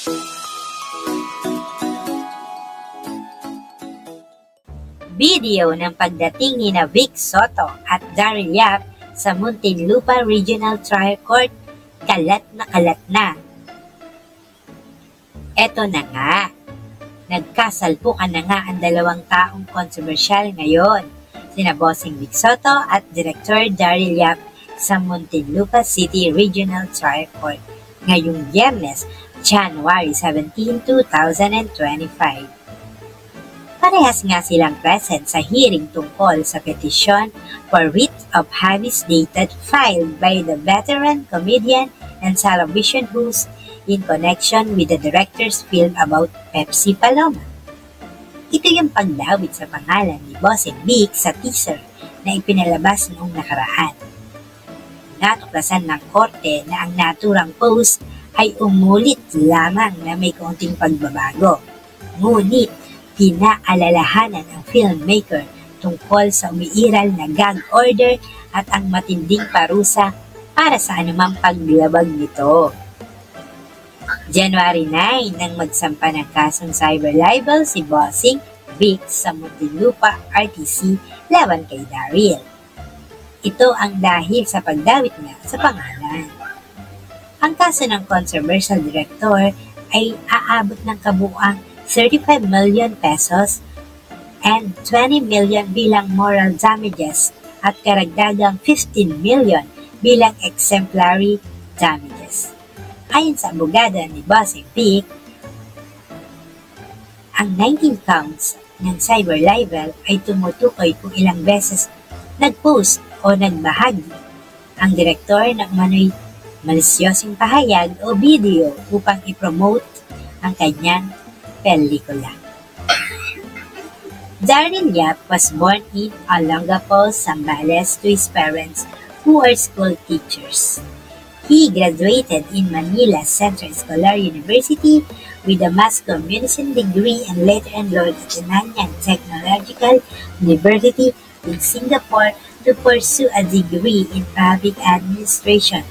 Video ng pagdating ni Vic Soto at Daryl Yap sa Muntinlupa Regional Trial Court, kalat na. Eto na nga, nagkasalpukan na nga ang dalawang taong kontrobersyal ngayon, sina Bossing Vic Soto at Director Daryl Yap sa Muntinlupa City Regional Trial Court ngayong Biyernes, January 17, 2025. Parehas nga silang present sa hearing tungkol sa petisyon for writ of habeas dated filed by the veteran comedian and television host in connection with the director's film about Pepsi Paloma. Ito yung pagdawit sa pangalan ni Bossing Vic sa teaser na ipinalabas noong nakaraan. Natuklasan ng korte na ang naturang post ay umulit lamang na may kaunting pagbabago. Ngunit, pinaalalahanan ng filmmaker tungkol sa umiiral na gag order at ang matinding parusa para sa anumang paglabag nito. January 9 nang magsampa ng kasong cyber libel si Bossing Vic sa Muntinlupa RTC laban kay Daryl. Ito ang dahil sa pagdawit niya sa pangalan. Ang kaso ng controversial director ay aabot ng kabuuang 35 million pesos and 20 million bilang moral damages at karagdagang 15 million bilang exemplary damages. Ayon sa abogada ni Bossing Vic, ang 19 counts ng cyber libel ay tumutukoy kung ilang beses nag-post o nagbahagi ang direktor ng manoy malisyosing pahayag o video upang i-promote ang kanyang pelikula. Daryl Yap was born in Olongapo, Zambales to his parents who are school teachers. He graduated in Manila Central Escolar University with a Mass Communication degree and later enrolled at the Nanyang Technological University in Singapore to pursue a degree in Public Administration